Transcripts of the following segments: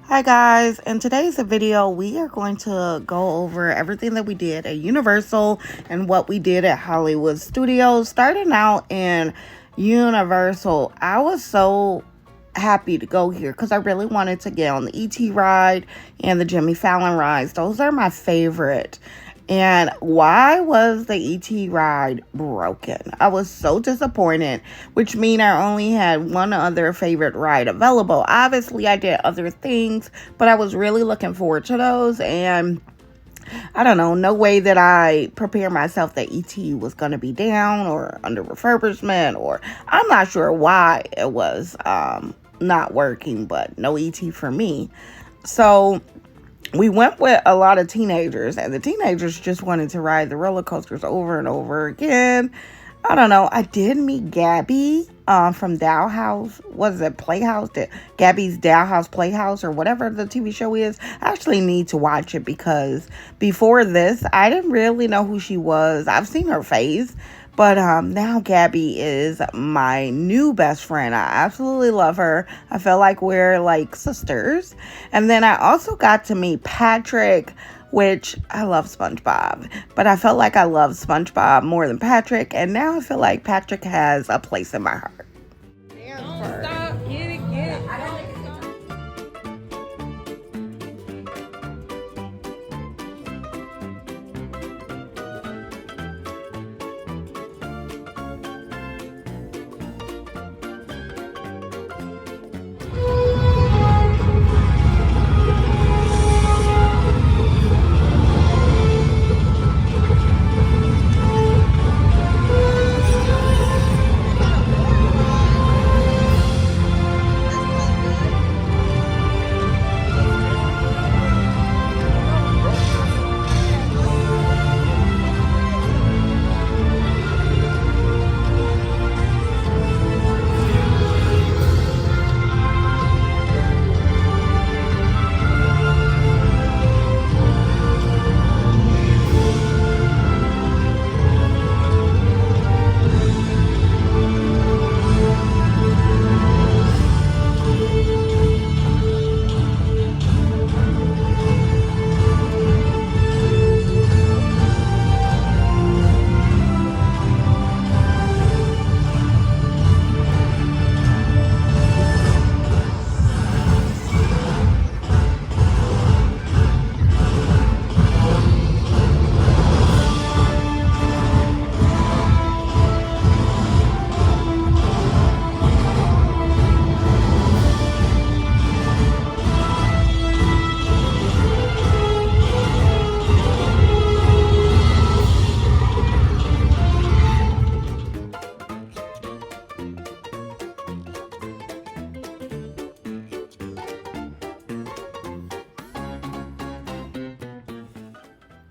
Hi guys, in today's video we are going to go over everything that we did at Universal and what we did at Hollywood Studios. Starting out in Universal, I was so happy to go here because I really wanted to get on the ET ride and the Jimmy Fallon rides. Those are my favorite. And why was the ET ride broken? I was so disappointed, which means I only had one other favorite ride available. Obviously, I did other things, but I was really looking forward to those. And I don't know, no way that I prepared myself that ET was going to be down or under refurbishment, or I'm not sure why it was not working, but no ET for me. So we went with a lot of teenagers, and the teenagers just wanted to ride the roller coasters over and over again. I don't know. I did meet Gabby from Dow House. Was it Playhouse? Gabby's Dow House Playhouse or whatever the TV show is. I actually need to watch it because before this, I didn't really know who she was. I've seen her face. But now Gabby is my new best friend. I absolutely love her. I feel like we're like sisters. And then I also got to meet Patrick, which I love SpongeBob. But I felt like I love SpongeBob more than Patrick. And now I feel like Patrick has a place in my heart. Don't stop. Get it, get it.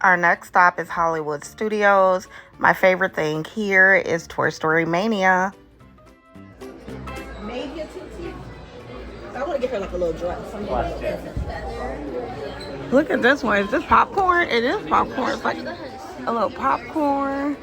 Our next stop is Hollywood Studios. My favorite thing here is Toy Story Mania. Maybe a tutu. I want to get her like a little dress. Look at this one. Is this popcorn? It is popcorn. It's like a little popcorn.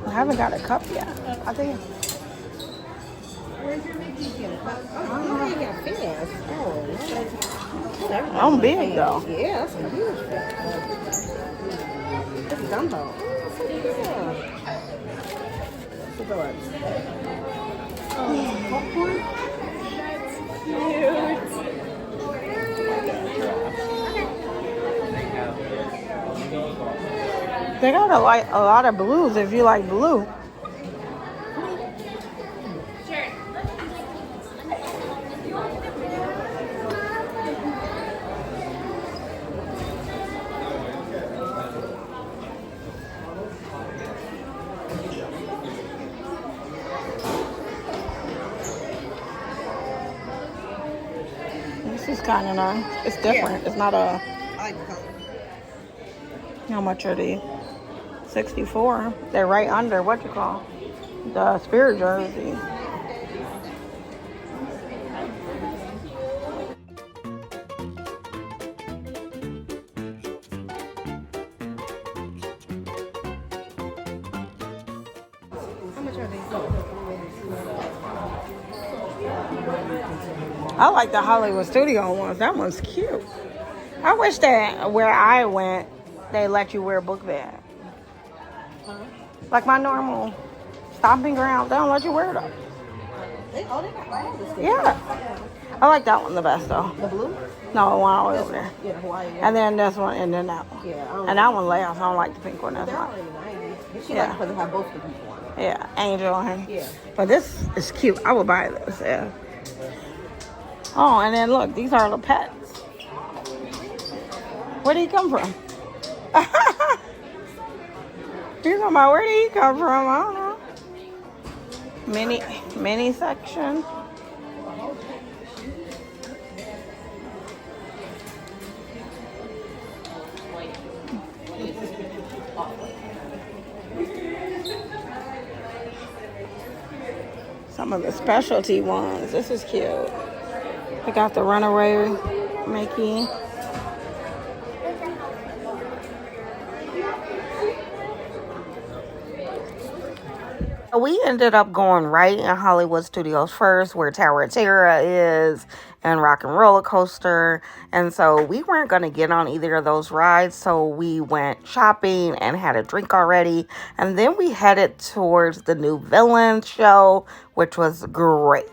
I haven't got a cup yet. I think. Where's your Mickey kid? Oh, you got fast. Oh, I'm big though. yeah, that's a huge fast. It's Dumbo. Oh, popcorn? That's cute. They got a lot of blues if you like blue. This is kind of nice. It's different. Yeah. It's not a. I like the color. How much are these? 64. They're right under what you call the spirit jersey. I like the Hollywood Studio ones. That one's cute. I wish that where I went, they let you wear a book bag. Like my normal stomping ground, they don't let you wear it. They got all the stickers. Yeah. I like that one the best though. The blue? No, the one all the way over there. Yeah, the Hawaii. Yeah. And then this one, and then that one. Yeah. And that one lasts. I don't like the pink one. That's They're why. already 90. But she Yeah. likes to have both the people on it. Yeah, angel on him. Yeah. But this is cute. I would buy this. Yeah. Oh, and then look, these are the pets. Where did he come from? You're talking about where did he come from? I don't know. Mini section. Some of the specialty ones. This is cute. We got the Runaway Mickey. We ended up going right in Hollywood Studios first, where Tower of Terror is, and Rock and Roller Coaster. And so we weren't going to get on either of those rides. So we went shopping and had a drink already. And then we headed towards the new Villain show, which was great.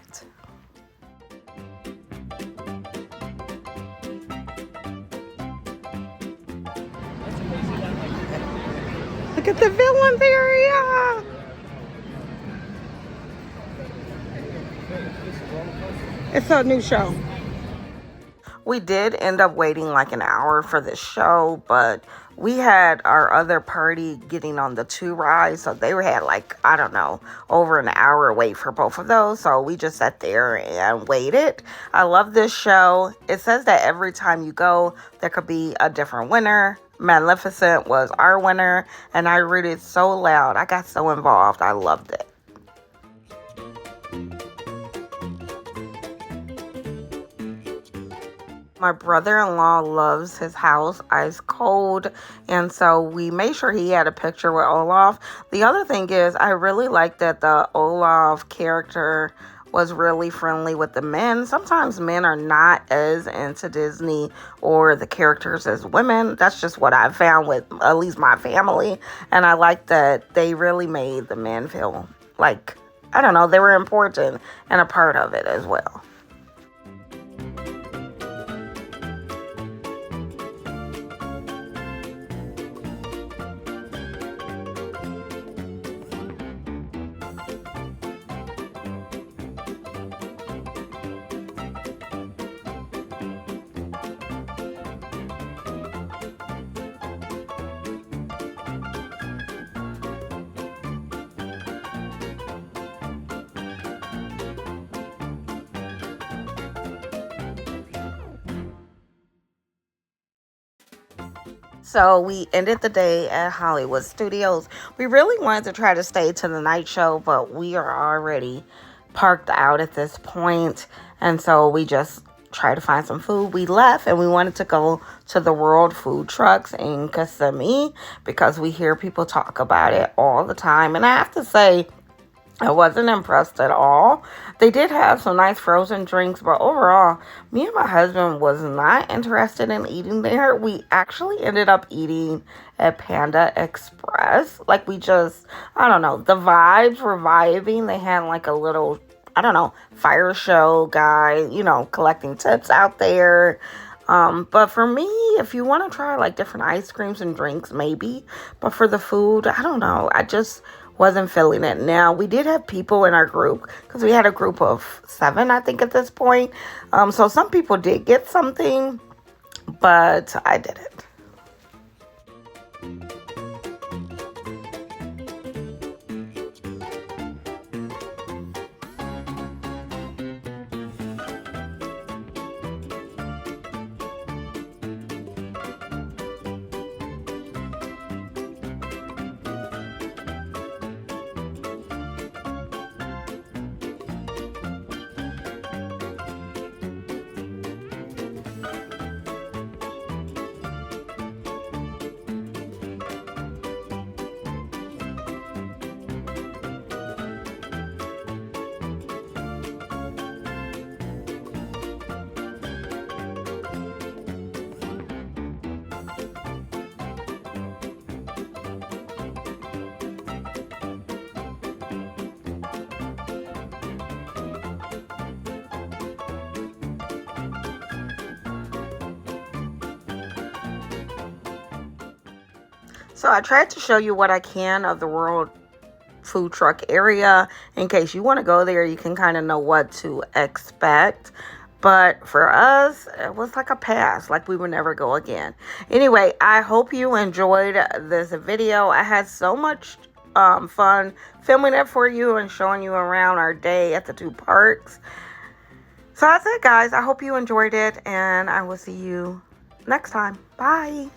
Look at the Villains area. It's a new show. We did end up waiting like an hour for the show, but we had our other party getting on the 2 rides, so they had like, I don't know, over an hour wait for both of those. So we just sat there and waited. I love this show. It says that every time you go, there could be a different winner. Maleficent was our winner, and I read it so loud. I got so involved. I loved it. My brother-in-law loves his house ice cold, and so we made sure he had a picture with Olaf. The other thing is, I really like that the Olaf character was really friendly with the men. Sometimes men are not as into Disney or the characters as women. That's just what I've found with at least my family, and I like that they really made the men feel like, I don't know, they were important and a part of it as well. So we ended the day at Hollywood Studios. We really wanted to try to stay to the night show, but we are already parked out at this point. And so we just tried to find some food. We left and we wanted to go to the World Food Trucks in Kissimmee because we hear people talk about it all the time. And I have to say, I wasn't impressed at all. They did have some nice frozen drinks, but overall, me and my husband was not interested in eating there. We actually ended up eating at Panda Express. Like we just, I don't know, the vibes were vibing. They had like a little, I don't know, fire show guy, you know, collecting tips out there. But for me, if you want to try like different ice creams and drinks, maybe. But for the food, I don't know. I just wasn't feeling it. Now, we did have people in our group because we had a group of 7, I think, at this point. So some people did get something, but I didn't. So I tried to show you what I can of the World Food Truck area. In case you want to go there, you can kind of know what to expect. But for us, it was like a pass, like we would never go again. Anyway, I hope you enjoyed this video. I had so much fun filming it for you and showing you around our day at the 2 parks. So that's it, guys. I hope you enjoyed it, and I will see you next time. Bye.